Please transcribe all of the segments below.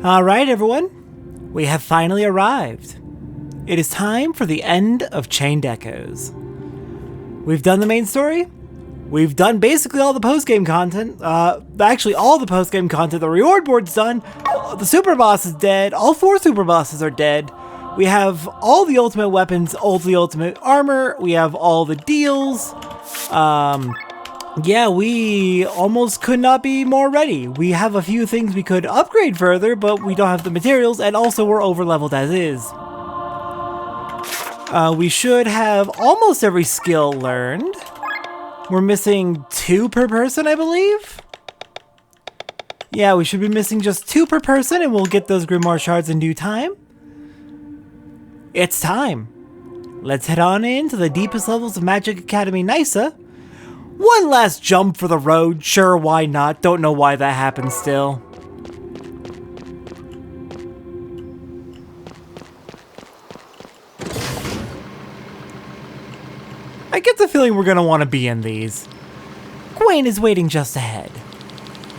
Alright everyone, we have finally arrived. It is time for the end of Chained Echoes. We've done the main story. We've done basically all the post-game content. Actually all the post-game content. The reward board's done. The super boss is dead. All 4 super bosses are dead. We have all the ultimate weapons, all the ultimate armor. We have all the deals. Yeah, we almost could not be more ready. We have a few things we could upgrade further, but we don't have the materials, and also we're over-leveled as is. We should have almost every skill learned. We're missing 2 per person, I believe? Yeah, we should be missing just 2 per person, and we'll get those Grimoire shards in due time. It's time. Let's head on into the deepest levels of Magic Academy Nhysa. One last jump for the road, sure, why not? Don't know why that happened still. I get the feeling we're gonna want to be in these. Vaen is waiting just ahead.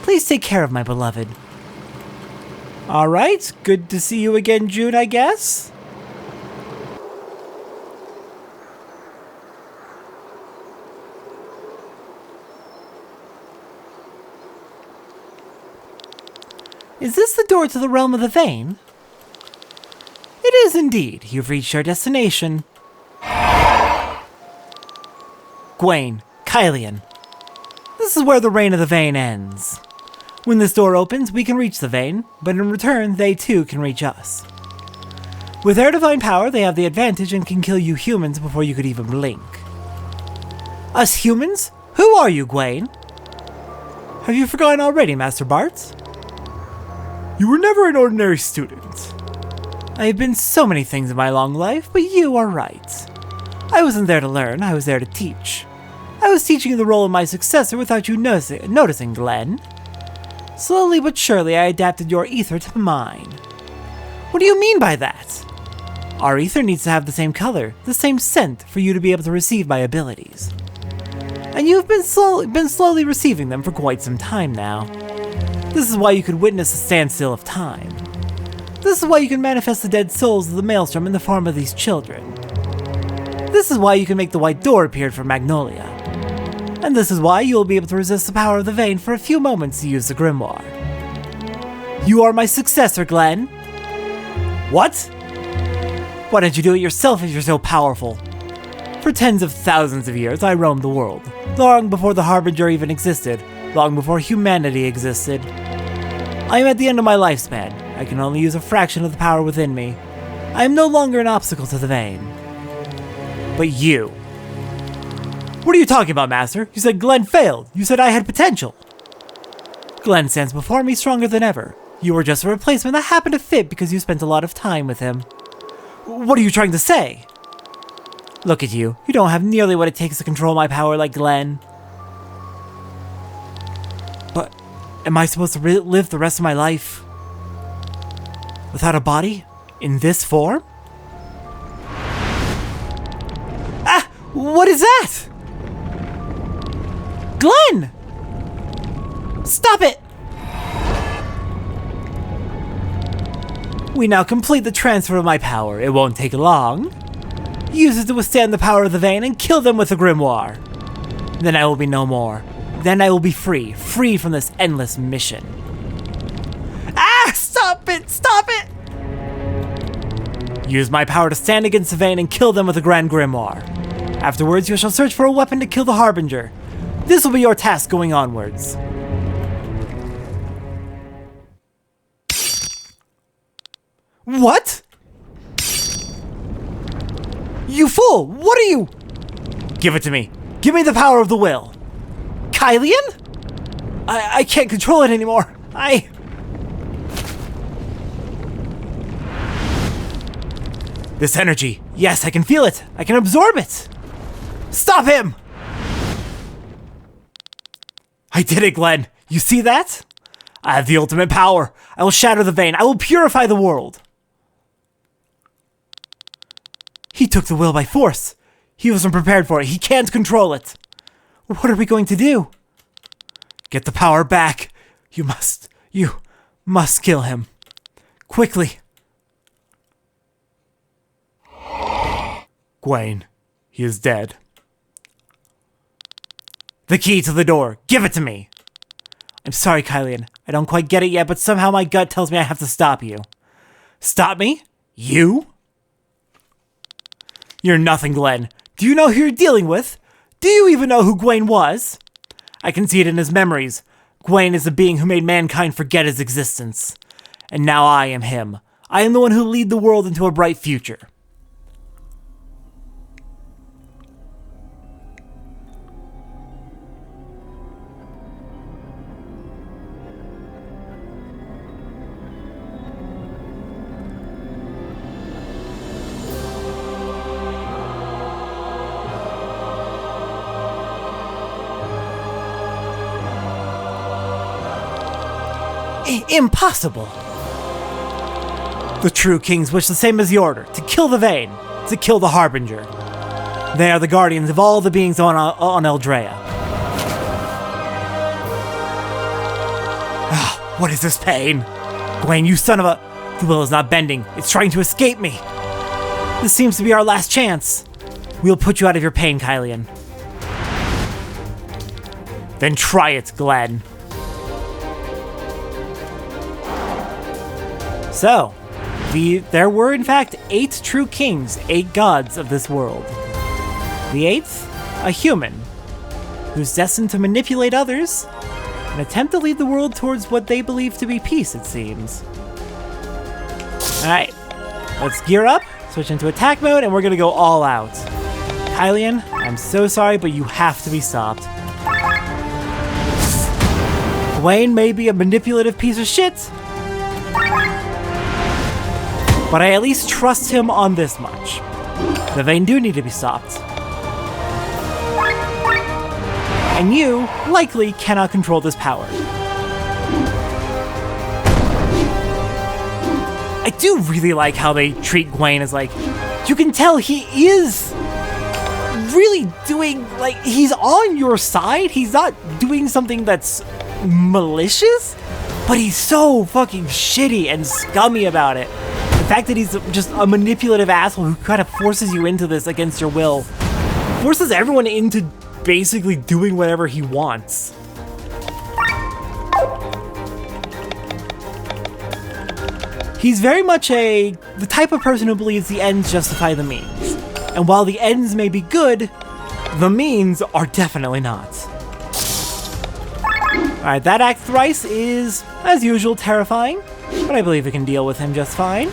Please take care of my beloved. Alright, good to see you again, June, I guess? Is this the door to the realm of the Vaen? It is indeed. You've reached our destination. Vaen, Kylian. This is where the reign of the Vaen ends. When this door opens, we can reach the Vaen, but in return, they too can reach us. With their divine power, they have the advantage and can kill you humans before you could even blink. Us humans? Who are you, Vaen? Have you forgotten already, Master Bart? You were never an ordinary student. I have been so many things in my long life, but you are right. I wasn't there to learn, I was there to teach. I was teaching you the role of my successor without you noticing, Glenn. Slowly but surely I adapted your ether to mine. What do you mean by that? Our ether needs to have the same color, the same scent, for you to be able to receive my abilities. And you've been slowly receiving them for quite some time now. This is why you could witness a standstill of time. This is why you can manifest the dead souls of the Maelstrom in the form of these children. This is why you can make the white door appear from Magnolia. And this is why you will be able to resist the power of the Vaen for a few moments to use the Grimoire. You are my successor, Glenn. What? Why don't you do it yourself if you're so powerful? For tens of thousands of years, I roamed the world, long before the Harbinger even existed, long before humanity existed. I am at the end of my lifespan. I can only use a fraction of the power within me. I am no longer an obstacle to the Vaen. But you. What are you talking about, Master? You said Glenn failed. You said I had potential. Glenn stands before me stronger than ever. You were just a replacement that happened to fit because you spent a lot of time with him. What are you trying to say? Look at you. You don't have nearly what it takes to control my power like Glenn. But am I supposed to live the rest of my life without a body? In this form? Ah! What is that? Glenn! Stop it! We now complete the transfer of my power. It won't take long. Use it to withstand the power of the Vaen and kill them with the Grimoire. Then I will be no more. Then I will be free from this endless mission. Ah! Stop it! Stop it! Use my power to stand against the Vaen and kill them with the Grand Grimoire. Afterwards, you shall search for a weapon to kill the Harbinger. This will be your task going onwards. What? You fool! What are you? Give it to me. Give me the power of the will. Kylian? I can't control it anymore. This energy. Yes, I can feel it. I can absorb it. Stop him! I did it, Glenn. You see that? I have the ultimate power. I will shatter the Vaen. I will purify the world. He took the will by force. He wasn't prepared for it. He can't control it. What are we going to do? Get the power back. You must kill him. Quickly. Vaen, he is dead. The key to the door. Give it to me. I'm sorry, Kylian. I don't quite get it yet, but somehow my gut tells me I have to stop you. Stop me? You? You're nothing, Glenn. Do you know who you're dealing with? Do you even know who Vaen was? I can see it in his memories. Vaen is the being who made mankind forget his existence. And now I am him. I am the one who will lead the world into a bright future. Impossible! The true kings wish the same as the Order, to kill the Vaen, to kill the Harbinger. They are the guardians of all the beings on Eldrea. What is this pain? Vaen, you son of a... The will is not bending. It's trying to escape me. This seems to be our last chance. We'll put you out of your pain, Kylian. Then try it, Glenn. So, there were in fact 8 true kings, 8 gods of this world. The 8th, a human, who's destined to manipulate others and attempt to lead the world towards what they believe to be peace, it seems. Alright, let's gear up, switch into attack mode, and we're gonna go all out. Kylian, I'm so sorry, but you have to be stopped. Vaen may be a manipulative piece of shit, but I at least trust him on this much. The Vaen do need to be stopped. And you likely cannot control this power. I do really like how they treat Vaen as like, you can tell he is really doing, like, he's on your side. He's not doing something that's malicious, but he's so fucking shitty and scummy about it. The fact that he's just a manipulative asshole who kind of forces you into this against your will, forces everyone into basically doing whatever he wants. He's very much the type of person who believes the ends justify the means. And while the ends may be good, the means are definitely not. Alright, that act thrice is, as usual, terrifying, but I believe we can deal with him just fine.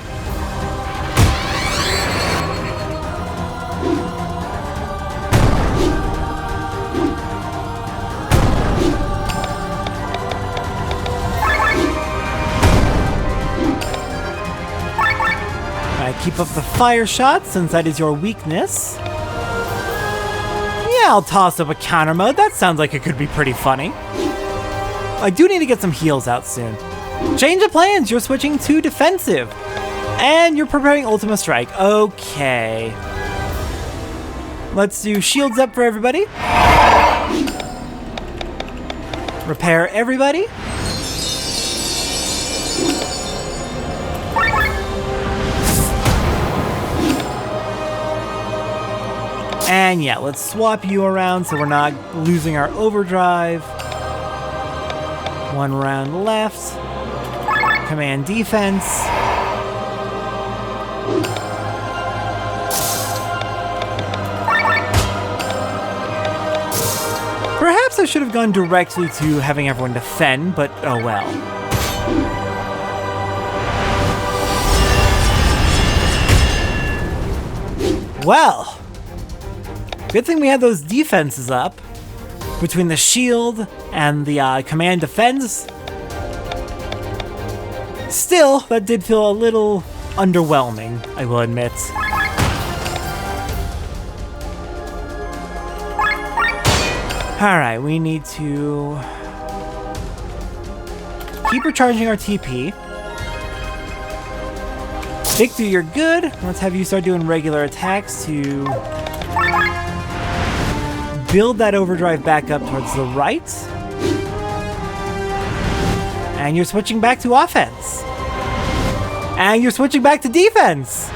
Keep up the fire shots, since that is your weakness. Yeah, I'll toss up a counter mode. That sounds like it could be pretty funny. I do need to get some heals out soon. Change of plans, you're switching to defensive. And you're preparing Ultima Strike. Okay. Let's do shields up for everybody. Repair everybody. And yeah, let's swap you around so we're not losing our overdrive. 1 round left. Command defense. Perhaps I should have gone directly to having everyone defend, but oh well. Well. Good thing we had those defenses up. Between the shield and the command defense. Still, that did feel a little underwhelming, I will admit. Alright, we need to keep recharging our TP. Victor, you're good. Let's have you start doing regular attacks to build that overdrive back up towards the right. And you're switching back to offense. And you're switching back to defense.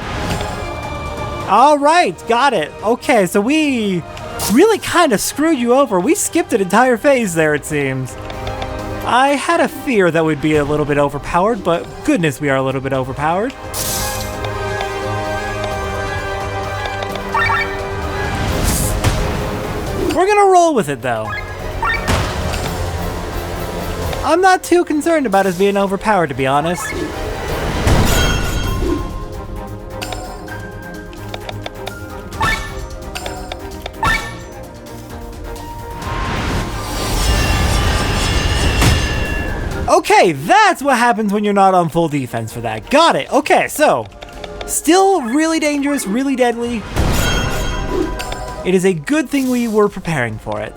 All right, got it. Okay, so we really kind of screwed you over. We skipped an entire phase there, it seems. I had a fear that we'd be a little bit overpowered, but goodness, we are a little bit overpowered. We're gonna roll with it, though. I'm not too concerned about us being overpowered, to be honest. Okay, that's what happens when you're not on full defense for that. Got it. Okay, so still really dangerous, really deadly. It is a good thing we were preparing for it.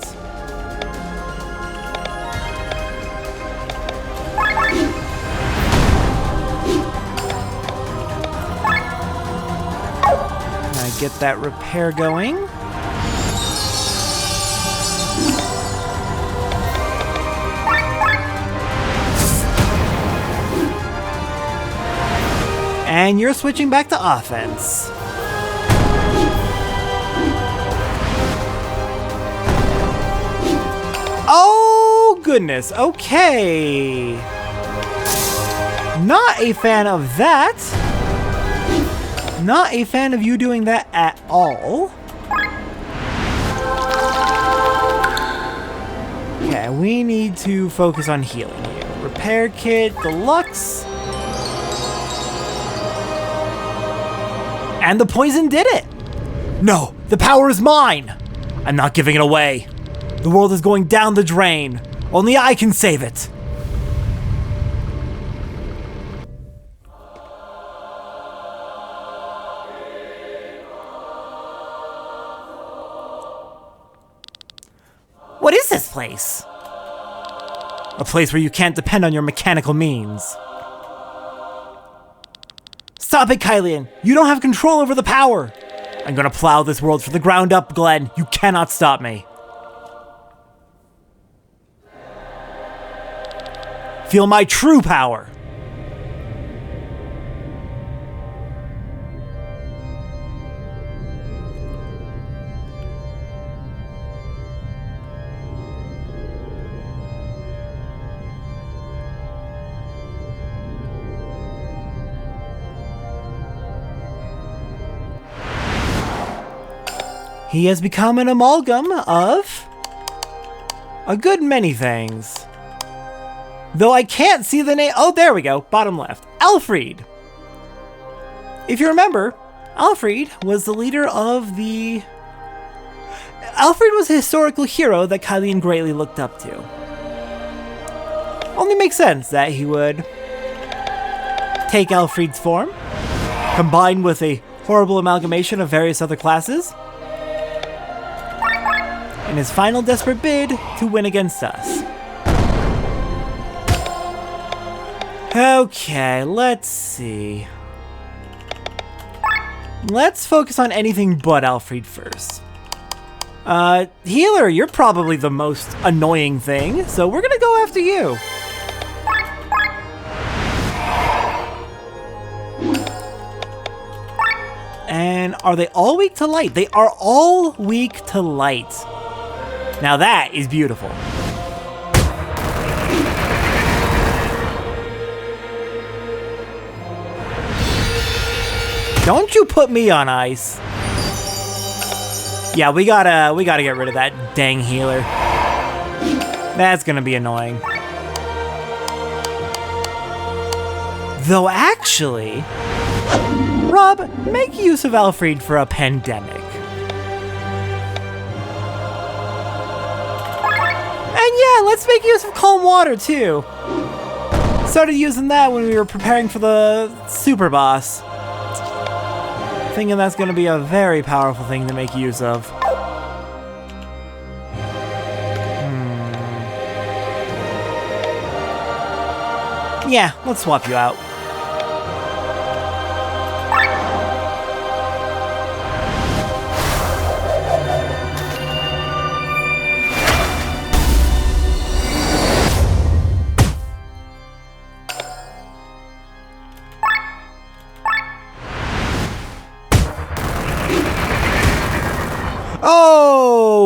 I get that repair going. And you're switching back to offense. Oh, goodness. Okay. Not a fan of that. Not a fan of you doing that at all. Okay, we need to focus on healing here. Repair kit, deluxe. And the poison did it! No, the power is mine! I'm not giving it away. The world is going down the drain. Only I can save it. What is this place? A place where you can't depend on your mechanical means. Stop it, Kylian! You don't have control over the power! I'm gonna plow this world from the ground up, Glenn. You cannot stop me. Feel my true power! He has become an amalgam of a good many things. Though I can't see the name. Oh, there we go. Bottom left. Alfreed. If you remember, Alfreed was the leader of the... Alfreed was a historical hero that Kylian greatly looked up to. Only makes sense that he would take Alfreed's form, combined with a horrible amalgamation of various other classes, in his final desperate bid to win against us. Okay, let's see. Let's focus on anything but Alfreed first. Healer, you're probably the most annoying thing, so we're gonna go after you. And are they all weak to light? They are all weak to light. Now that is beautiful. Don't you put me on ice. Yeah, we gotta get rid of that dang healer. That's gonna be annoying. Though actually, Rob, make use of Alfreed for a pandemic. And yeah, let's make use of calm water too. Started using that when we were preparing for the super boss. Thinking that's going to be a very powerful thing to make use of. Yeah, let's swap you out.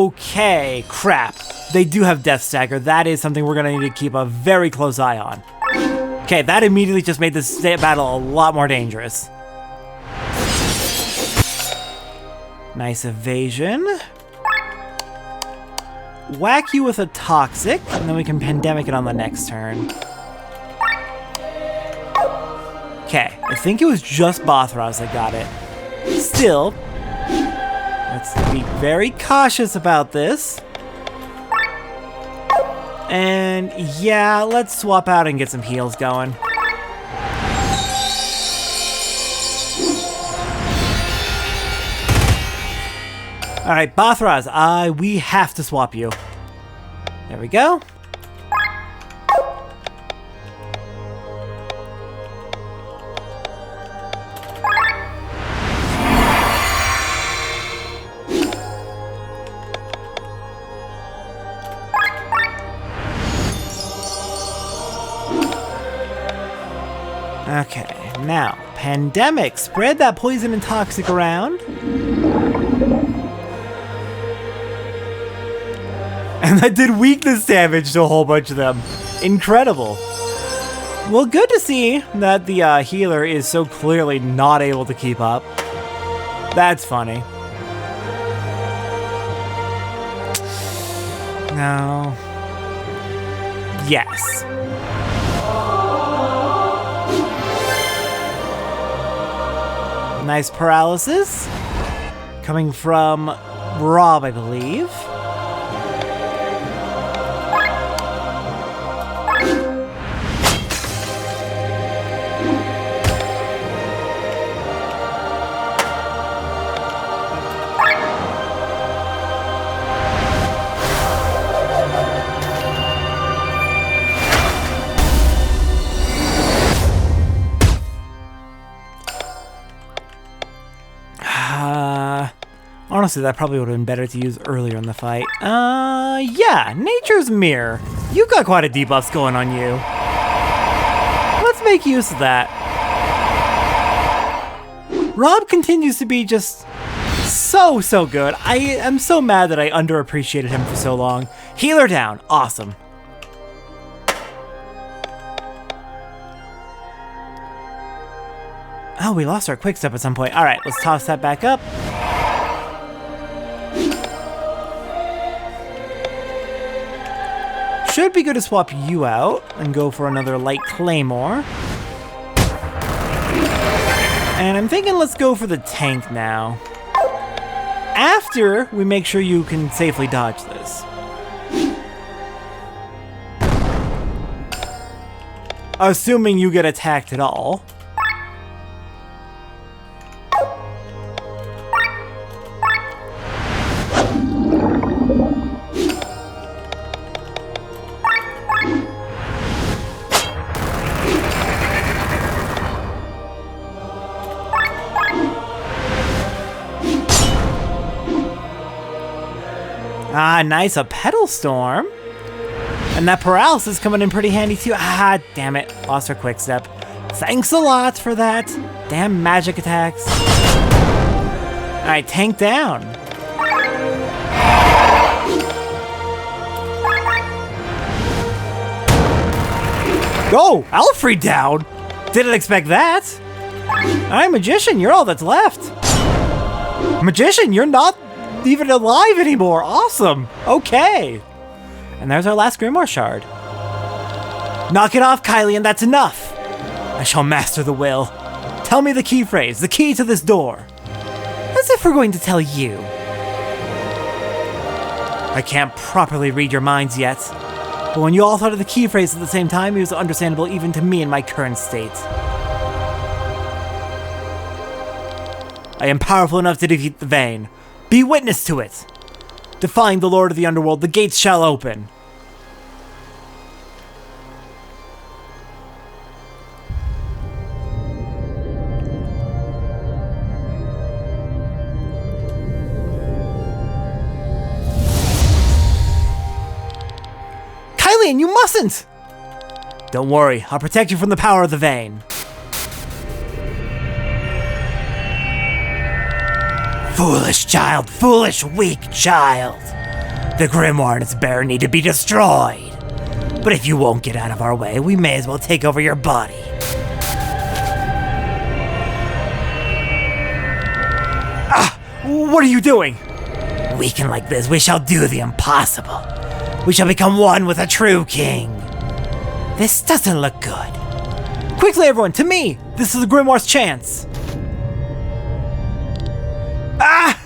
Okay, crap. They do have Death Stagger. That is something we're gonna need to keep a very close eye on. Okay, that immediately just made this battle a lot more dangerous. Nice evasion. Whack you with a Toxic, and then we can Pandemic it on the next turn. Okay, I think it was just Bothraz that got it. Still, let's be very cautious about this. And yeah, let's swap out and get some heals going. Alright, Bothraz, we have to swap you. There we go. Okay, now, Pandemic. Spread that poison and toxic around. And that did weakness damage to a whole bunch of them. Incredible. Well, good to see that the healer is so clearly not able to keep up. That's funny. No. Yes. Nice paralysis. Coming from Rob, I believe. Honestly, that probably would have been better to use earlier in the fight. Yeah, Nature's Mirror. You've got quite a debuffs going on you. Let's make use of that. Rob continues to be just so good. I am so mad that I underappreciated him for so long. Healer down. Awesome. Oh, we lost our quick step at some point. All right, let's toss that back up. Should be good to swap you out and go for another light claymore. And I'm thinking let's go for the tank now. After we make sure you can safely dodge this. Assuming you get attacked at all. Ah, nice, a Petal Storm. And that paralysis coming in pretty handy too. Ah, damn it, lost her quick step. Thanks a lot for that. Damn magic attacks. All right, tank down. Go, Alfreed down. Didn't expect that. All right, Magician, you're all that's left. Magician, you're not even alive anymore. Awesome. Okay. And there's our last Grimoire Shard. Knock it off, Kylian. That's enough. I shall master the will. Tell me the key phrase, the key to this door. As if we're going to tell you. I can't properly read your minds yet. But when you all thought of the key phrase at the same time, it was understandable even to me in my current state. I am powerful enough to defeat the Vaen. Be witness to it. Defying the Lord of the Underworld, the gates shall open. Kylian, you mustn't! Don't worry, I'll protect you from the power of the Vaen. Foolish child, foolish, weak child. The grimoire and its bearer need to be destroyed. But if you won't get out of our way, we may as well take over your body. What are you doing? Weakened like this, we shall do the impossible. We shall become one with a true king. This doesn't look good. Quickly, everyone, to me! This is the grimoire's chance. Ah!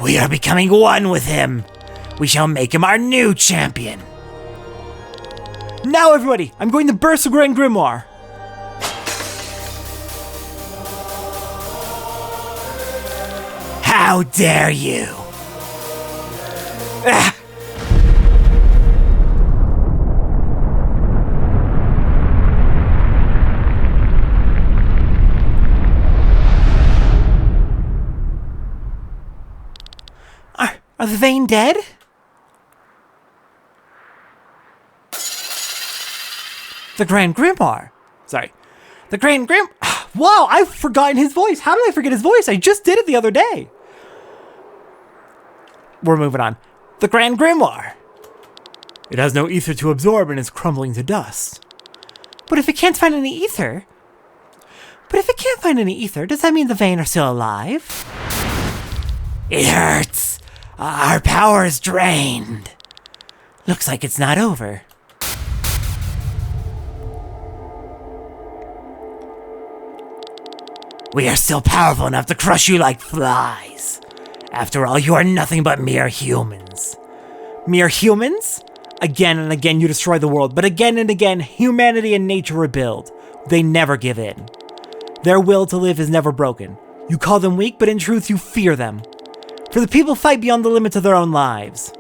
We are becoming one with him. We shall make him our new champion. Now, everybody, I'm going to burst the Grand Grimoire. How dare you! Ah! Are the Vaen dead? The Grand Grimoire. Sorry. The Grand Grim... Wow, I've forgotten his voice. How did I forget his voice? I just did it the other day. We're moving on. The Grand Grimoire. It has no ether to absorb and is crumbling to dust. But if it can't find any ether... does that mean the Vaen are still alive? It hurts. Our power is drained. Looks like it's not over. We are still powerful enough to crush you like flies. After all, you are nothing but mere humans. Mere humans? Again and again you destroy the world, but again and again humanity and nature rebuild. They never give in. Their will to live is never broken. You call them weak, but in truth you fear them. For the people fight beyond the limits of their own lives.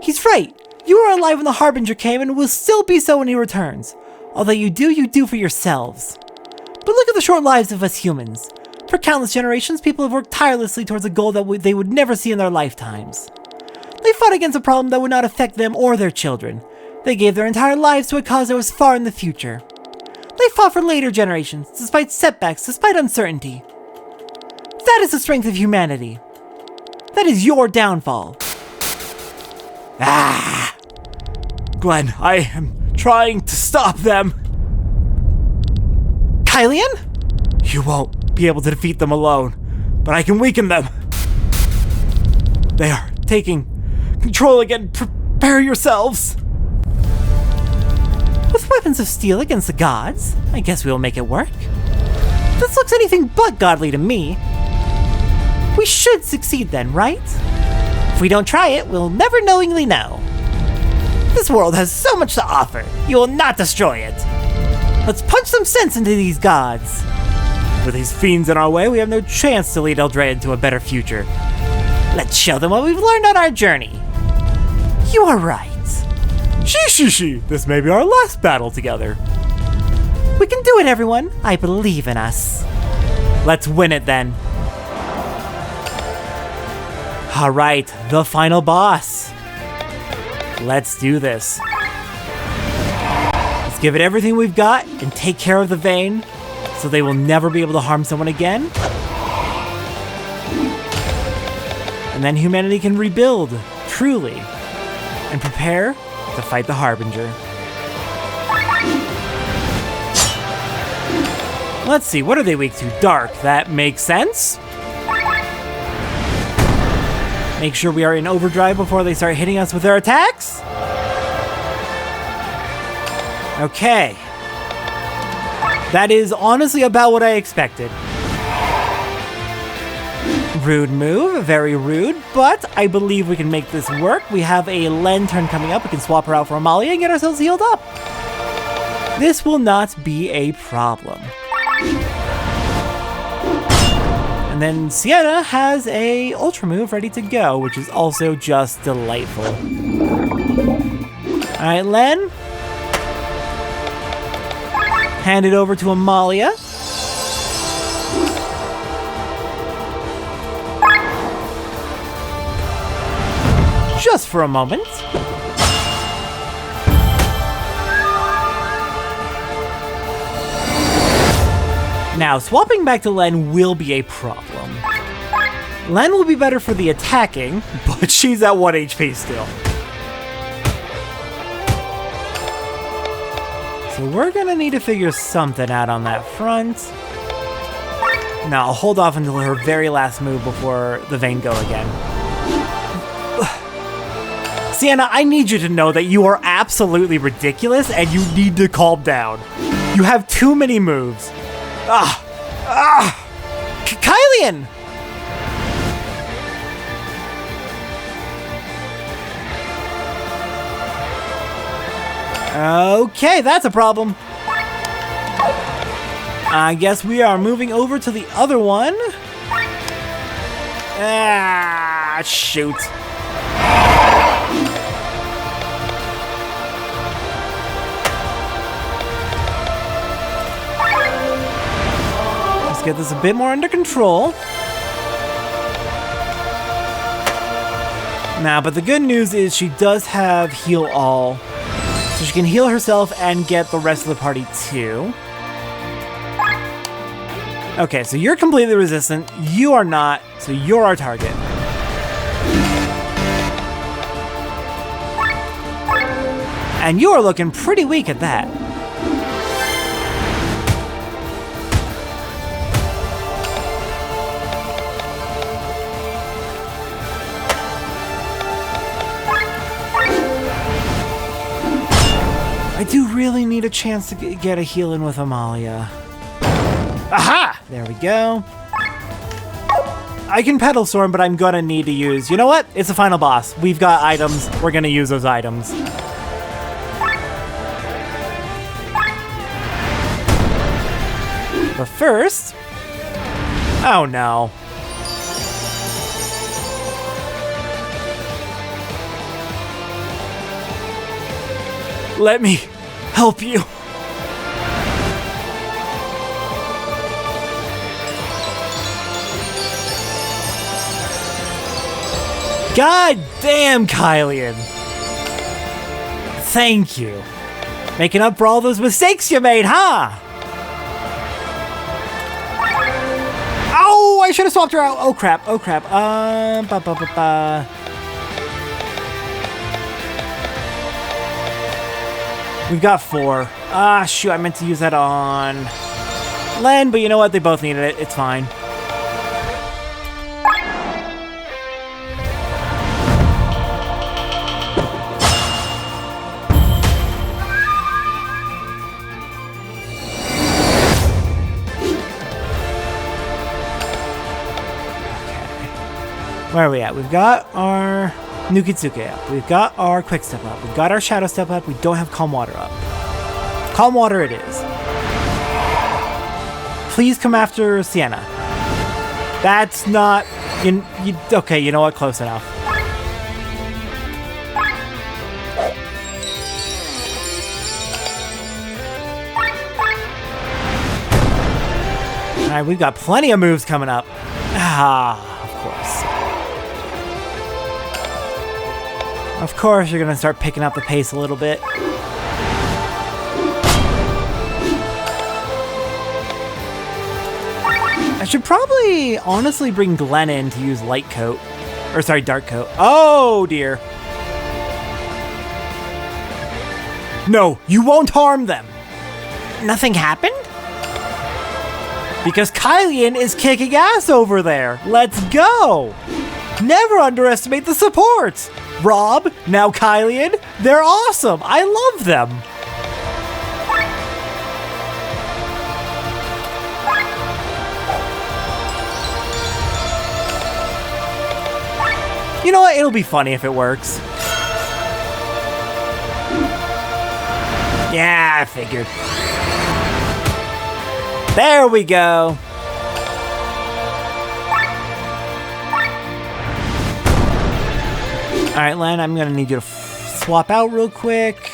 He's right. You were alive when the Harbinger came and will still be so when he returns. Although you do for yourselves. But look at the short lives of us humans. For countless generations, people have worked tirelessly towards a goal that they would never see in their lifetimes. They fought against a problem that would not affect them or their children. They gave their entire lives to a cause that was far in the future. They fought for later generations, despite setbacks, despite uncertainty. That is the strength of humanity. That is your downfall. Ah! Glenn, I am trying to stop them. Kylian? You won't be able to defeat them alone, but I can weaken them. They are taking control again. Prepare yourselves. With weapons of steel against the gods, I guess we'll make it work. This looks anything but godly to me. We should succeed then, right? If we don't try it, we'll never knowingly know. This world has so much to offer. You will not destroy it. Let's punch some sense into these gods. With these fiends in our way, we have no chance to lead Eldrad into a better future. Let's show them what we've learned on our journey. You are right. She. This may be our last battle together. We can do it, everyone. I believe in us. Let's win it then. All right, the final boss. Let's do this. Let's give it everything we've got and take care of the Vaen so they will never be able to harm someone again. And then humanity can rebuild, truly, and prepare to fight the Harbinger. Let's see, what are they weak to? Dark, that makes sense. Make sure we are in overdrive before they start hitting us with their attacks. Okay. That is honestly about what I expected. Rude move, very rude, but I believe we can make this work. We have a Len turn coming up. We can swap her out for Amalia and get ourselves healed up. This will not be a problem. And then Sienna has a Ultra move ready to go, which is also just delightful. Alright, Len. Hand it over to Amalia. Just for a moment. Now, swapping back to Len will be a problem. Len will be better for the attacking, but she's at 1 HP still. So we're gonna need to figure something out on that front. Now, I'll hold off until her very last move before the Vaen go again. Sienna, I need you to know that you are absolutely ridiculous and you need to calm down. You have too many moves. Kylian! Okay, that's a problem. I guess we are moving over to the other one. Shoot. Let's get this a bit more under control. Now, but the good news is she does have heal all. So she can heal herself and get the rest of the party too. Okay, so you're completely resistant. You are not, so you're our target. And you are looking pretty weak at that. I do really need a chance to get a heal in with Amalia. Aha! There we go. I can Pedal Storm, but I'm gonna need to use... You know what? It's the final boss. We've got items. We're gonna use those items. But first... Oh no. Let me help you. God damn, Kylian. Thank you. Making up for all those mistakes you made, huh? Oh, I should have swapped her out. Oh crap, oh crap. We've got 4. Shoot, I meant to use that on Len, but you know what? They both needed it. It's fine. Where are we at? We've got our Nukitsuke up. We've got our Quick Step up. We've got our Shadow Step up. We don't have Calm Water up. Calm Water it is. Please come after Sienna. That's not... okay, you know what? Close enough. Alright, we've got plenty of moves coming up. Of course. Of course, you're gonna start picking up the pace a little bit. I should probably honestly bring Glenn in to use Light Coat. Or sorry, Dark Coat. Oh dear. No, you won't harm them. Nothing happened? Because Kylian is kicking ass over there. Let's go. Never underestimate the support. Rob, now Kylian, they're awesome. I love them. You know what? It'll be funny if it works. Yeah, I figured. There we go. All right, Len, I'm gonna need you to swap out real quick.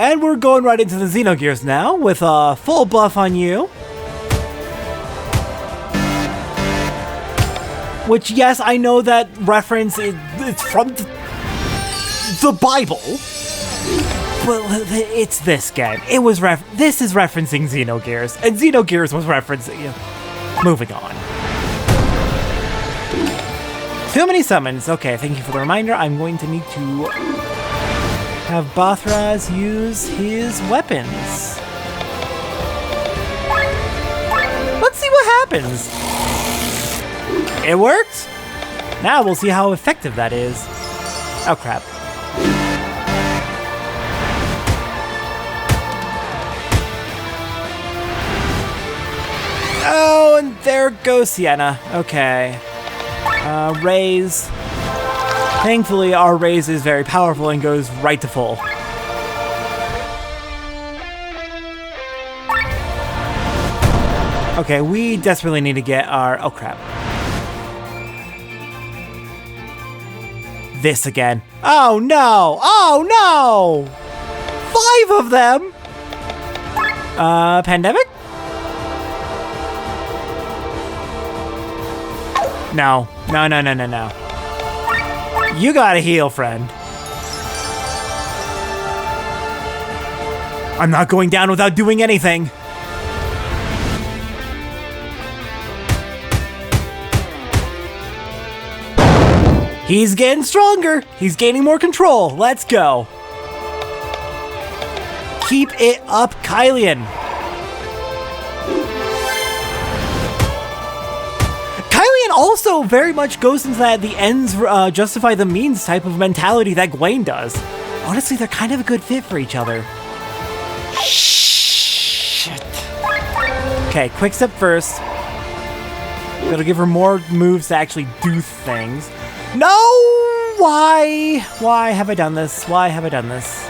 And we're going right into the Xenogears now with a full buff on you. Which, yes, I know that reference it's from the Bible. But it's this game. This is referencing Xenogears, and Xenogears was referencing. Moving on. Too many summons. Okay, thank you for the reminder. I'm going to need to have Bothraz use his weapons. Let's see what happens. It worked. Now we'll see how effective that is. Oh crap. Oh, and there goes Sienna. Okay. Raise. Thankfully, our raise is very powerful and goes right to full. Okay, we desperately need to get our... Oh, crap. This again. Oh, no! Oh, no! 5 of them! Pandemic? No. No, no, no, no, no. You gotta heal, friend. I'm not going down without doing anything. He's getting stronger. He's gaining more control. Let's go. Keep it up, Kylian. Kylian also very much goes into that the ends justify the means type of mentality that Vaen does. Honestly, they're kind of a good fit for each other. Shit. Okay, quick step first. That'll give her more moves to actually do things. No! Why? Why have I done this? Why have I done this?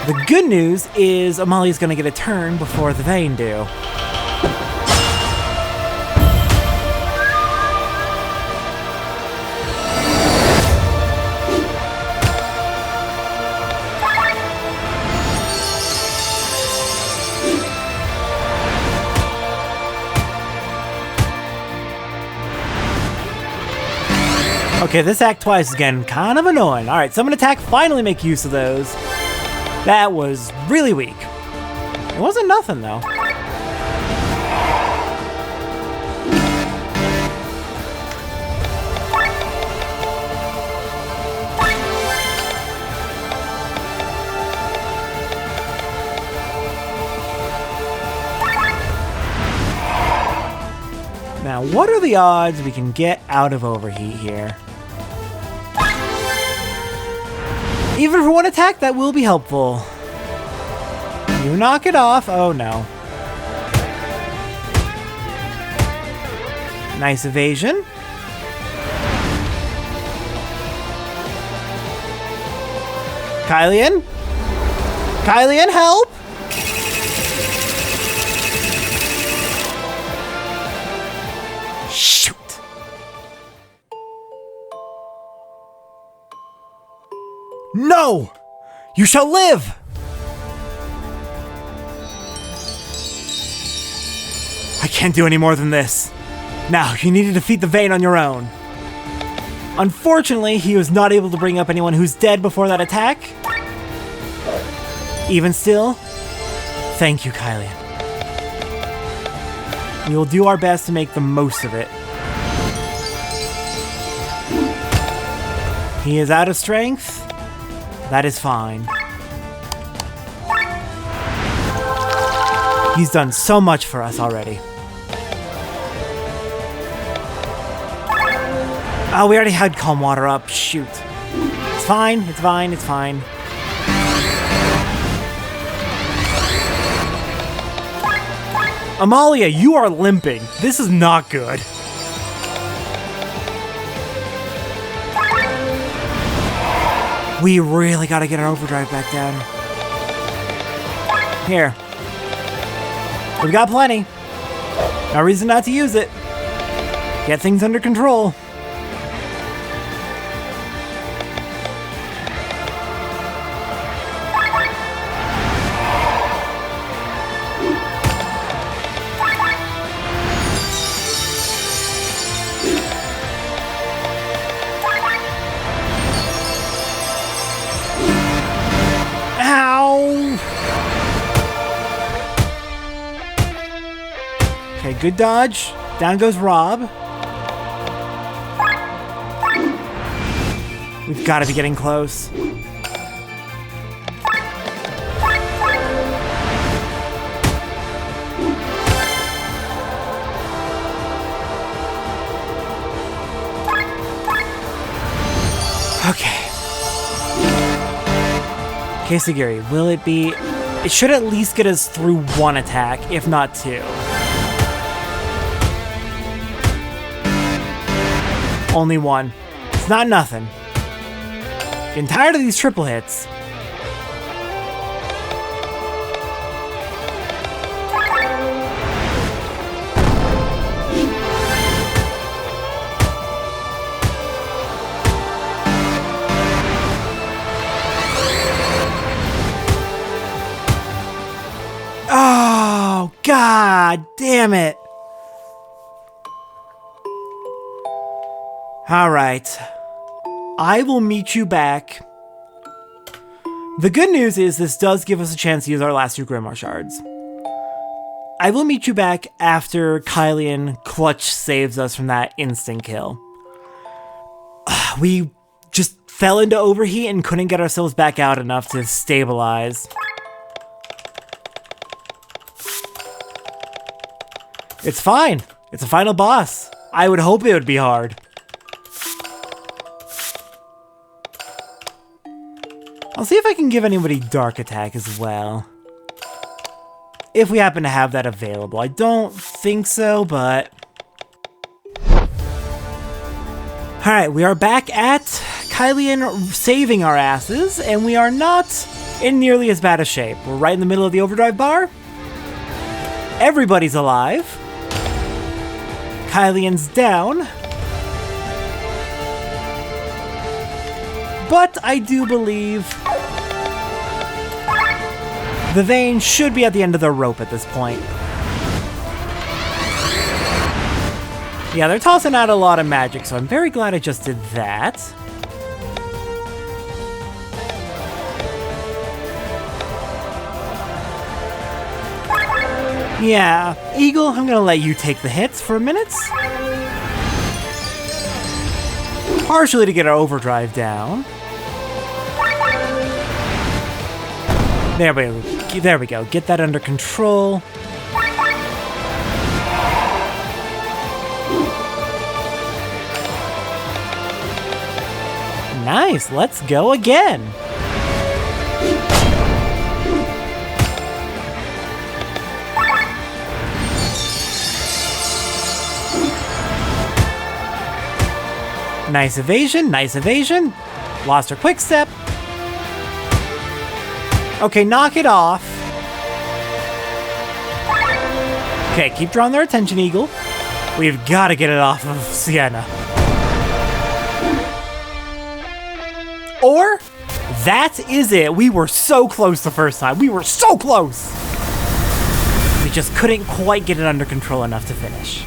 The good news is Amalia's gonna get a turn before the Vaen do. Okay, this act twice again, kind of annoying. Alright, summon attack, finally make use of those. That was really weak. It wasn't nothing, though. Now, what are the odds we can get out of overheat here? Even for one attack, that will be helpful. You knock it off. Oh, no. Nice evasion. Kylian? Kylian, help! Shoot! No! You shall live! I can't do any more than this. Now, you need to defeat the Vaen on your own. Unfortunately, he was not able to bring up anyone who's dead before that attack. Even still, thank you, Kylian. We will do our best to make the most of it. He is out of strength. That is fine. He's done so much for us already. Oh, we already had calm water up. Shoot. It's fine. It's fine. It's fine. Amalia, you are limping. This is not good. We really gotta get our overdrive back down. Here. We've got plenty. No reason not to use it. Get things under control. Okay, good dodge. Down goes Rob. We've got to be getting close. Okay. Kesagiri, will it be... It should at least get us through one attack, if not two. Only one. It's not nothing. Getting tired of these triple hits. Oh, God damn it. All right, I will meet you back. The good news is this does give us a chance to use our last two Grimoire Shards. I will meet you back after Kylian clutch saves us from that instant kill. We just fell into overheat and couldn't get ourselves back out enough to stabilize. It's fine. It's a final boss. I would hope it would be hard. I'll see if I can give anybody Dark Attack as well. If we happen to have that available. I don't think so, but... Alright, we are back at Kylian saving our asses, and we are not in nearly as bad a shape. We're right in the middle of the overdrive bar. Everybody's alive. Kylian's down. But I do believe the Vaen should be at the end of their rope at this point. Yeah, they're tossing out a lot of magic, so I'm very glad I just did that. Yeah, Eagle, I'm gonna let you take the hits for a minute. Partially to get our overdrive down. There we go. Get that under control. Nice, let's go again. Nice evasion, nice evasion. Lost her quick step. Okay, knock it off. Okay, keep drawing their attention, Eagle. We've got to get it off of Sienna. Or, that is it. We were so close the first time. We were so close. We just couldn't quite get it under control enough to finish.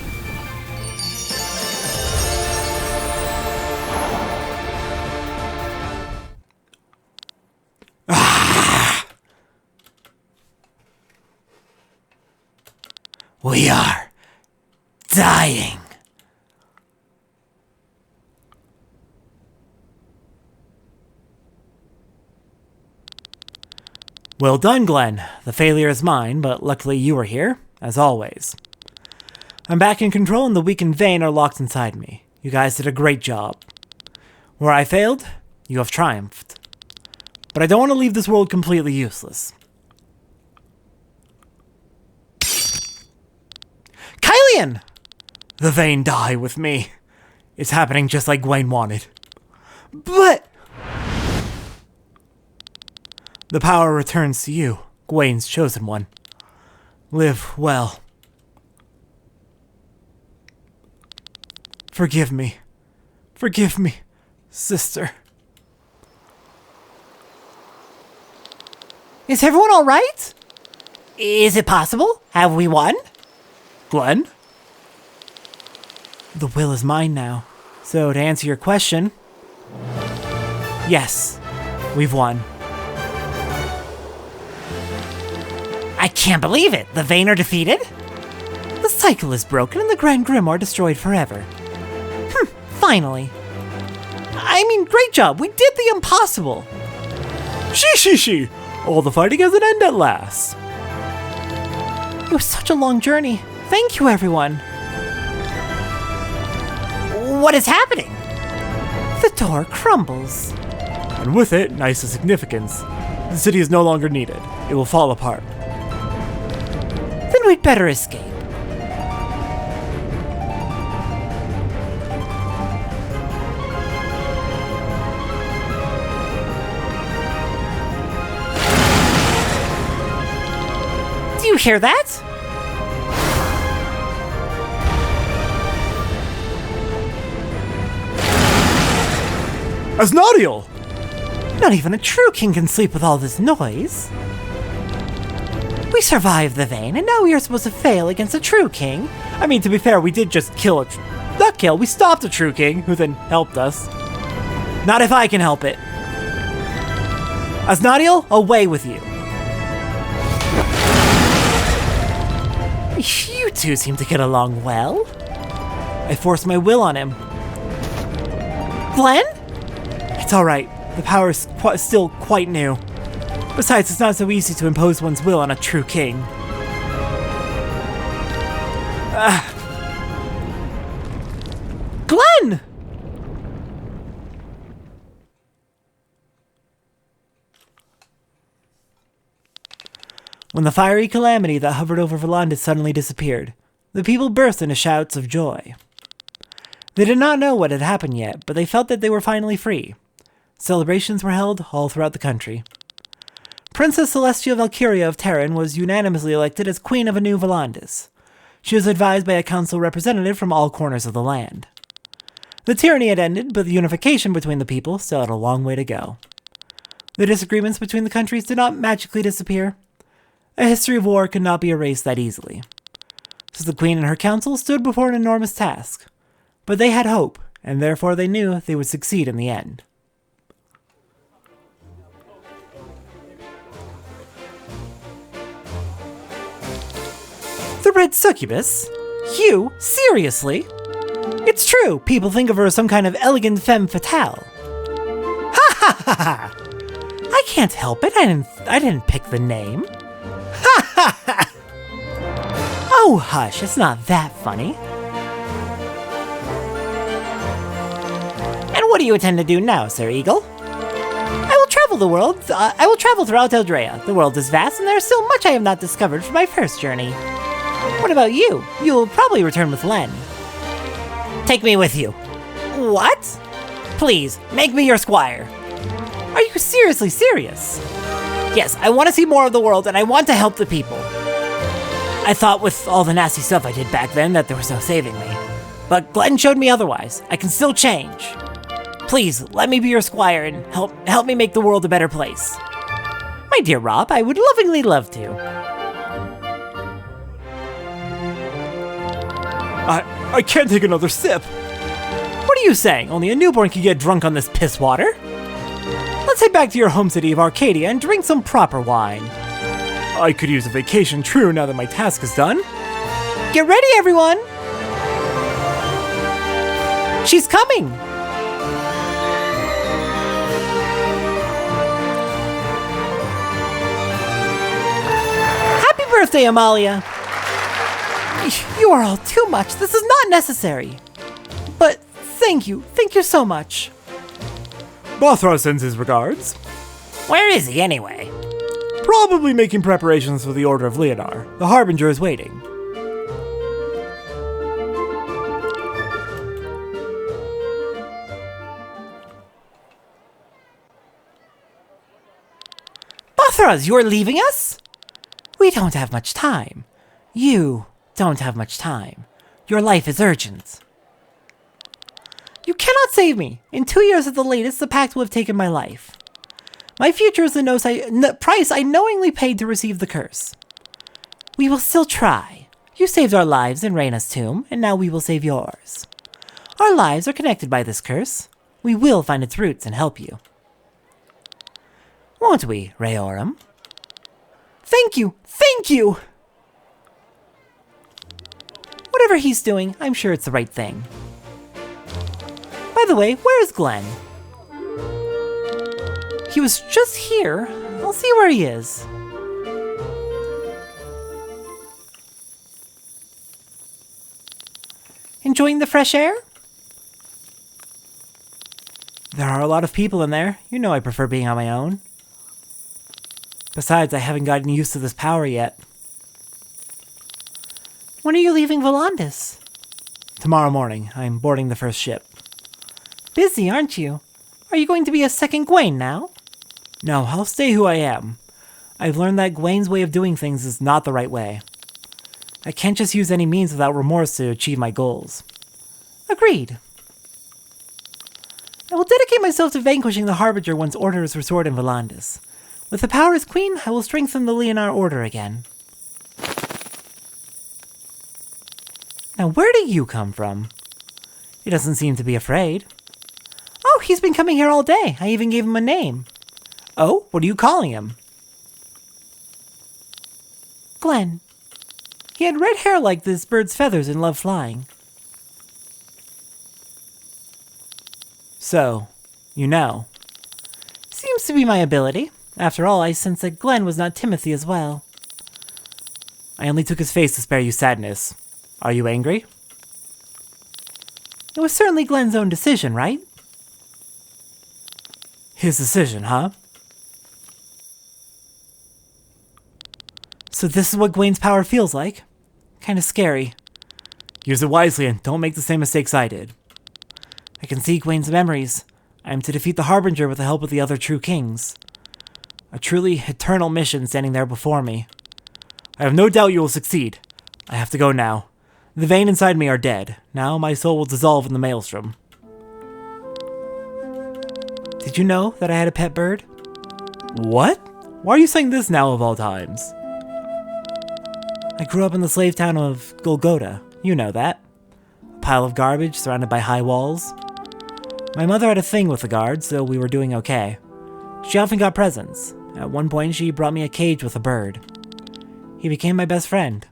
We are dying. Well done, Glenn. The failure is mine, but luckily you are here, as always. I'm back in control and the weak and Vaen are locked inside me. You guys did a great job. Where I failed, you have triumphed. But I don't want to leave this world completely useless. Kylian! The Vaen die with me. It's happening just like Gwen wanted. But... the power returns to you, Gwen's chosen one. Live well. Forgive me. Forgive me, sister. Is everyone all right? Is it possible? Have we won? Glenn? The will is mine now. So, to answer your question, yes, we've won. I can't believe it. The Vaen are defeated? The cycle is broken and the Grand Grimoire destroyed forever. Finally. I mean, great job. We did the impossible. She. All the fighting has an end at last. It was such a long journey. Thank you, everyone. What is happening? The door crumbles. And with it, Nhysa's significance. The city is no longer needed. It will fall apart. Then we'd better escape. Do you hear that? Asnodiel! Not even a true king can sleep with all this noise. We survived the Vaen, and now we are supposed to fail against a true king. I mean, to be fair, we did just we stopped a true king, who then helped us. Not if I can help it. Asnodiel, away with you. You two seem to get along well. I forced my will on him. Glenn? It's alright. The power is still quite new. Besides, it's not so easy to impose one's will on a true king. Glenn! When the fiery calamity that hovered over Volantis suddenly disappeared, the people burst into shouts of joy. They did not know what had happened yet, but they felt that they were finally free. Celebrations were held all throughout the country. Princess Celestia Valkyria of Terran was unanimously elected as Queen of a new Volantis. She was advised by a council representative from all corners of the land. The tyranny had ended, but the unification between the people still had a long way to go. The disagreements between the countries did not magically disappear. A history of war could not be erased that easily. So the Queen and her council stood before an enormous task. But they had hope, and therefore they knew they would succeed in the end. The Red Succubus? You? Seriously? It's true, people think of her as some kind of elegant femme fatale. Ha ha ha ha! I can't help it, I didn't pick the name. Ha ha ha! Oh hush, it's not that funny. And what do you intend to do now, Sir Eagle? I will travel the world. I will travel throughout Eldrea. The world is vast, and there is still much I have not discovered from my first journey. What about you? You will probably return with Len. Take me with you. What? Please, make me your squire. Are you seriously serious? Yes, I want to see more of the world, and I want to help the people. I thought with all the nasty stuff I did back then that there was no saving me. But Glenn showed me otherwise. I can still change. Please, let me be your squire and help me make the world a better place. My dear Rob, I would lovingly love to. I can't take another sip. What are you saying? Only a newborn can get drunk on this piss water? Let's head back to your home city of Arcadia and drink some proper wine. I could use a vacation, true, now that my task is done. Get ready, everyone! She's coming! Happy birthday, Amalia! You are all too much. This is not necessary. But thank you so much. Bothra sends his regards. Where is he, anyway? Probably making preparations for the Order of Leonar. The Harbinger is waiting. Bothras, you're leaving us? We don't have much time. You don't have much time. Your life is urgent. You cannot save me! In 2 years at the latest, the pact will have taken my life. My future is the price I knowingly paid to receive the curse. We will still try. You saved our lives in Reyna's tomb, and now we will save yours. Our lives are connected by this curse. We will find its roots and help you. Won't we, Rayorum? Thank you! Thank you! Whatever he's doing, I'm sure it's the right thing. By the way, where's Glenn? He was just here. I'll see where he is. Enjoying the fresh air? There are a lot of people in there. You know I prefer being on my own. Besides, I haven't gotten used to this power yet. When are you leaving Volandis? Tomorrow morning. I'm boarding the first ship. Busy, aren't you? Are you going to be a second Gwaine now? No, I'll stay who I am. I've learned that Gwaine's way of doing things is not the right way. I can't just use any means without remorse to achieve my goals. Agreed. I will dedicate myself to vanquishing the Harbinger once order is restored in Volandis. With the power as queen, I will strengthen the Leonar Order again. Now, where do you come from? He doesn't seem to be afraid. Oh, he's been coming here all day. I even gave him a name. Oh, what are you calling him? Glenn. He had red hair like this bird's feathers and loved flying. So, you know. Seems to be my ability. After all, I sense that Glenn was not Timothy as well. I only took his face to spare you sadness. Are you angry? It was certainly Glenn's own decision, right? His decision, huh? So this is what Gwaine's power feels like? Kinda scary. Use it wisely and don't make the same mistakes I did. I can see Gwaine's memories. I am to defeat the Harbinger with the help of the other true kings. A truly eternal mission standing there before me. I have no doubt you will succeed. I have to go now. The Vaen inside me are dead. Now my soul will dissolve in the maelstrom. Did you know that I had a pet bird? What? Why are you saying this now of all times? I grew up in the slave town of Golgotha. You know that. A pile of garbage surrounded by high walls. My mother had a thing with the guards, so we were doing okay. She often got presents. At one point, she brought me a cage with a bird. He became my best friend.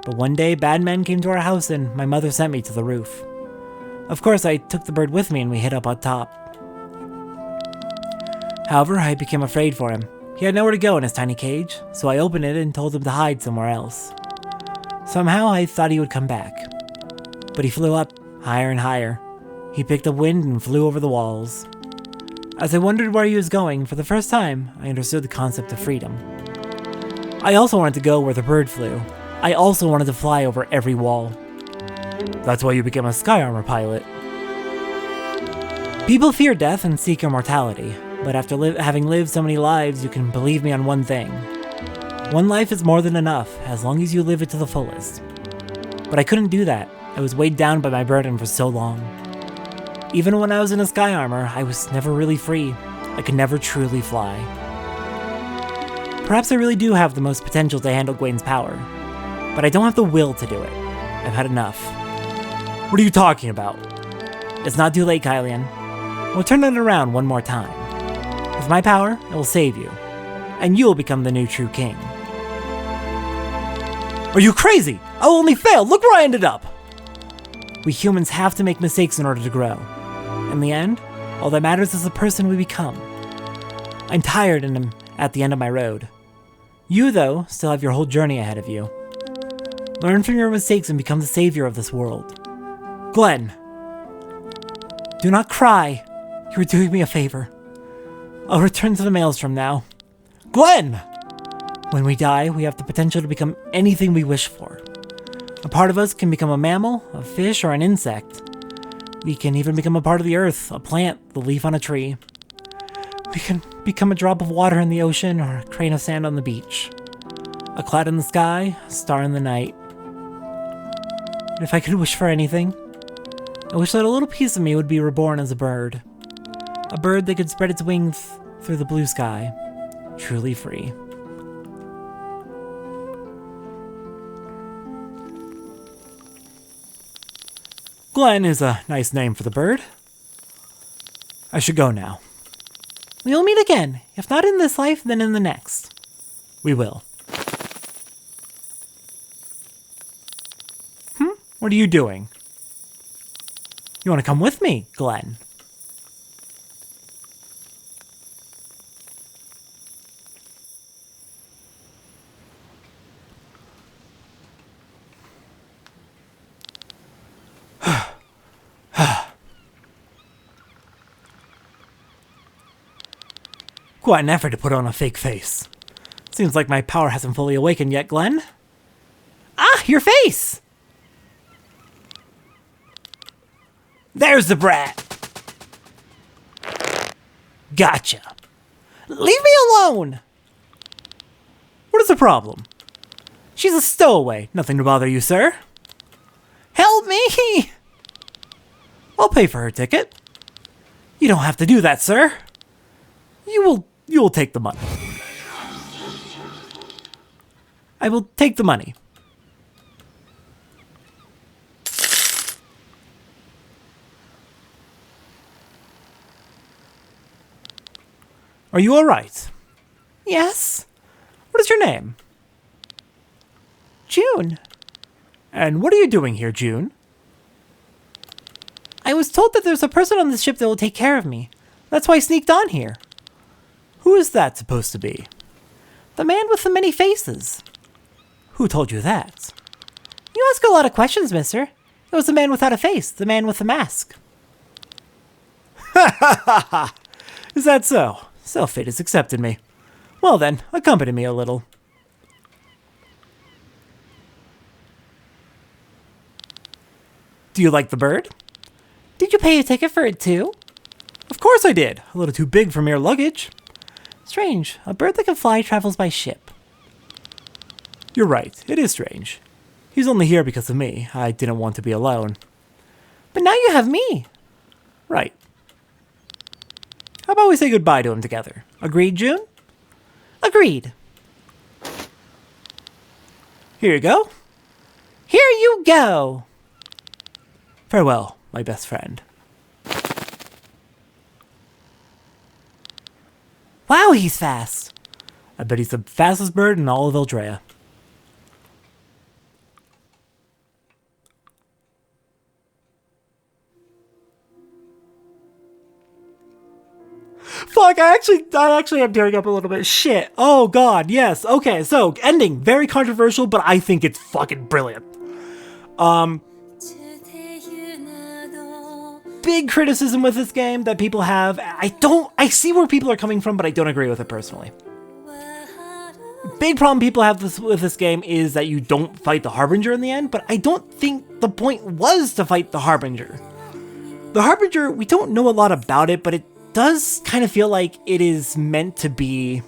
But one day, bad men came to our house and my mother sent me to the roof. Of course, I took the bird with me and we hid up on top. However, I became afraid for him. He had nowhere to go in his tiny cage, so I opened it and told him to hide somewhere else. Somehow, I thought he would come back. But he flew up, higher and higher. He picked up wind and flew over the walls. As I wondered where he was going, for the first time, I understood the concept of freedom. I also wanted to go where the bird flew. I also wanted to fly over every wall. That's why you became a sky armor pilot. People fear death and seek immortality, but after having lived so many lives, you can believe me on one thing. One life is more than enough, as long as you live it to the fullest. But I couldn't do that. I was weighed down by my burden for so long. Even when I was in a sky armor, I was never really free. I could never truly fly. Perhaps I really do have the most potential to handle Gwaine's power, but I don't have the will to do it. I've had enough. What are you talking about? It's not too late, Kylian. We'll turn it around one more time. With my power, I will save you, and you'll become the new true king. Are you crazy? I only failed. Look where I ended up. We humans have to make mistakes in order to grow. In the end, all that matters is the person we become. I'm tired and am at the end of my road. You, though, still have your whole journey ahead of you. Learn from your mistakes and become the savior of this world. Glenn! Do not cry. You are doing me a favor. I'll return to the maelstrom now. Glenn! When we die, we have the potential to become anything we wish for. A part of us can become a mammal, a fish, or an insect. We can even become a part of the earth, a plant, the leaf on a tree. We can become a drop of water in the ocean or a grain of sand on the beach. A cloud in the sky, a star in the night. And if I could wish for anything, I wish that a little piece of me would be reborn as a bird. A bird that could spread its wings through the blue sky, truly free. Glenn is a nice name for the bird. I should go now. We will meet again, if not in this life, then in the next. We will. What are you doing? You want to come with me, Glenn? Quite an effort to put on a fake face. Seems like my power hasn't fully awakened yet, Glenn. Ah, your face! There's the brat! Gotcha. Leave me alone! What is the problem? She's a stowaway. Nothing to bother you, sir. Help me! I'll pay for her ticket. You don't have to do that, sir. You will take the money. I will take the money. Are you all right? Yes. What is your name? June. And what are you doing here, June? I was told that there's a person on this ship that will take care of me. That's why I sneaked on here. Who is that supposed to be? The man with the many faces. Who told you that? You ask a lot of questions, mister. It was the man without a face, the man with the mask. Ha ha ha ha! Is that so? So fate has accepted me. Well then, accompany me a little. Do you like the bird? Did you pay a ticket for it too? Of course I did. A little too big for mere luggage. Strange. A bird that can fly travels by ship. You're right. It is strange. He's only here because of me. I didn't want to be alone. But now you have me. Right. How about we say goodbye to him together? Agreed, June? Agreed. Here you go. Here you go. Farewell, my best friend. Wow, he's fast. I bet he's the fastest bird in all of Eldrea. Fuck, I actually am tearing up a little bit. Shit. Oh god, yes. Okay, so ending. Very controversial, but I think it's fucking brilliant. Big criticism with this game that people have. I see where people are coming from, but I don't agree with it personally. Big problem people have with this game is that you don't fight the Harbinger in the end, but I don't think the point was to fight the Harbinger. The Harbinger, we don't know a lot about it, but it does kind of feel like it is meant to be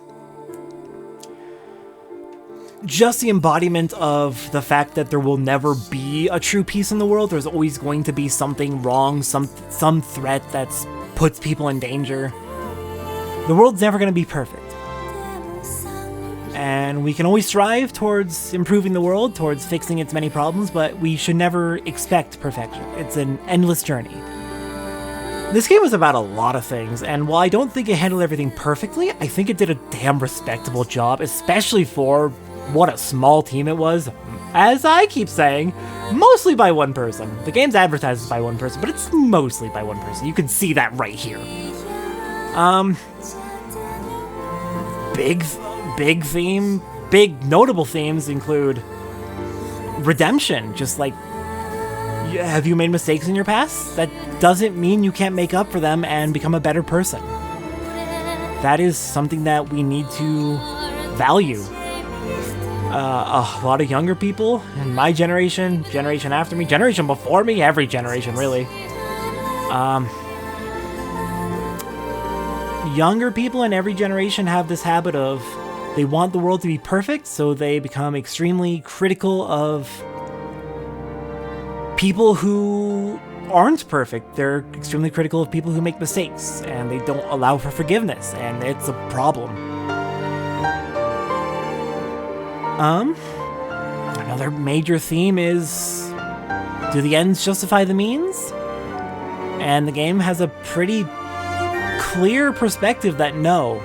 just the embodiment of the fact that there will never be a true peace in the world. There's always going to be something wrong, some threat that puts people in danger. The world's never going to be perfect. And we can always strive towards improving the world, towards fixing its many problems, but we should never expect perfection. It's an endless journey. This game was about a lot of things, and while I don't think it handled everything perfectly, I think it did a damn respectable job, especially for what a small team it was. As I keep saying, mostly by one person. The game's advertised as by one person, but it's mostly by one person. You can see that right here. Big notable themes include redemption, just like, have you made mistakes in your past? That doesn't mean you can't make up for them and become a better person. That is something that we need to value. A lot of younger people in my generation, generation after me, generation before me, every generation really. Younger people in every generation have this habit of they want the world to be perfect, so they become extremely critical of people who aren't perfect. They're extremely critical of people who make mistakes, and they don't allow for forgiveness, and it's a problem. Another major theme is, do the ends justify the means? And the game has a pretty clear perspective that no.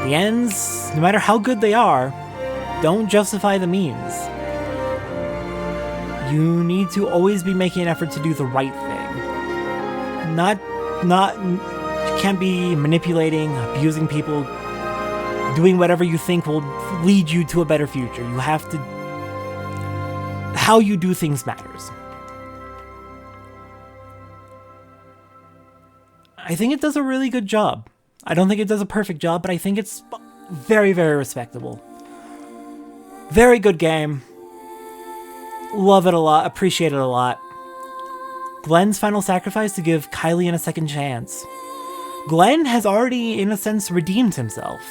The ends, no matter how good they are, don't justify the means. You need to always be making an effort to do the right thing. You can't be manipulating, abusing people, doing whatever you think will lead you to a better future. You have to... How you do things matters. I think it does a really good job. I don't think it does a perfect job, but I think it's very, very respectable. Very good game. Love it a lot, appreciate it a lot. Glenn's final sacrifice to give Kylian a second chance. Glenn has already, in a sense, redeemed himself.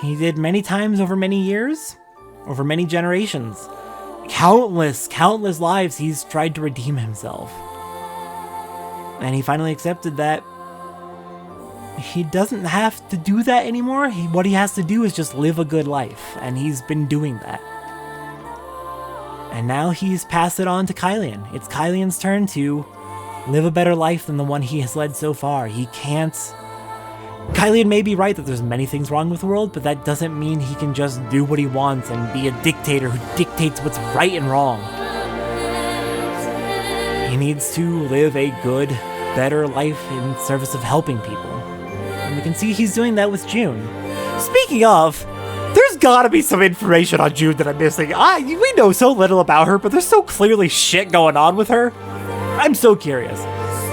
He did many times over many years, over many generations. Countless lives he's tried to redeem himself. And he finally accepted that he doesn't have to do that anymore. What he has to do is just live a good life, and he's been doing that. And now he's passed it on to Kylian. It's Kylian's turn to live a better life than the one he has led so far. He can't... Kylian may be right that there's many things wrong with the world, but that doesn't mean he can just do what he wants and be a dictator who dictates what's right and wrong. He needs to live a good, better life in service of helping people. And we can see he's doing that with June. Speaking of, there's gotta be some information on June that I'm missing. We know so little about her, but there's so clearly shit going on with her. I'm so curious.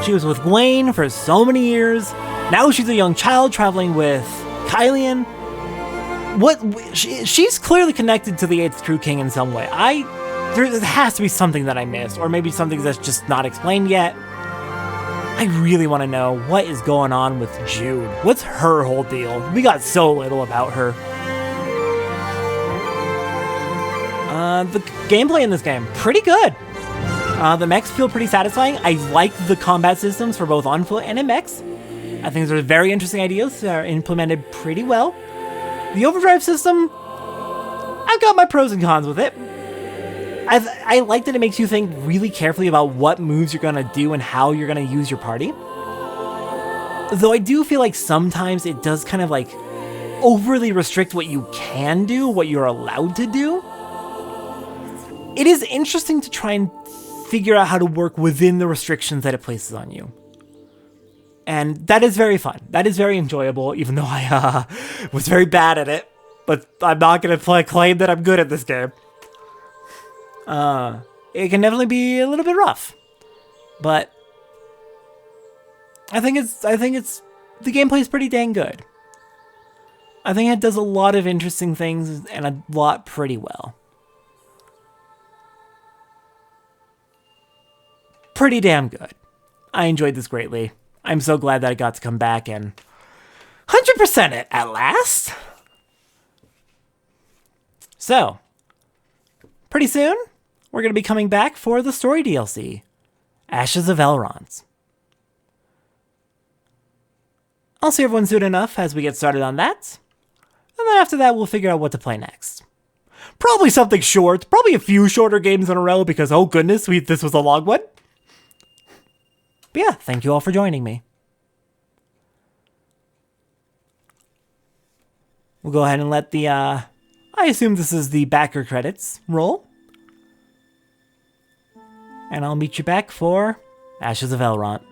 She was with Vaen for so many years. Now she's a young child traveling with Kylian. She's clearly connected to the 8th True King in some way. There has to be something that I missed, or maybe something that's just not explained yet. I really want to know what is going on with June. What's her whole deal? We got so little about her. The gameplay in this game, pretty good. The mechs feel pretty satisfying. I like the combat systems for both on foot and in mechs. I think those are very interesting ideas that are implemented pretty well. The overdrive system, I've got my pros and cons with it. I like that it makes you think really carefully about what moves you're going to do and how you're going to use your party. Though I do feel like sometimes it does kind of like overly restrict what you can do, what you're allowed to do. It is interesting to try and figure out how to work within the restrictions that it places on you. And that is very fun. That is very enjoyable, even though I was very bad at it. But I'm not going to claim that I'm good at this game. It can definitely be a little bit rough. But I think the gameplay is pretty dang good. I think it does a lot of interesting things and a lot pretty well. Pretty damn good. I enjoyed this greatly. I'm so glad that I got to come back and 100% it at last. So, pretty soon, we're going to be coming back for the story DLC, Ashes of Elrond. I'll see everyone soon enough as we get started on that. And then after that, we'll figure out what to play next. Probably something short, probably a few shorter games in a row because, oh goodness, this was a long one. But yeah, thank you all for joining me. We'll go ahead and let the, I assume this is the backer credits roll. And I'll meet you back for Ashes of Elrond.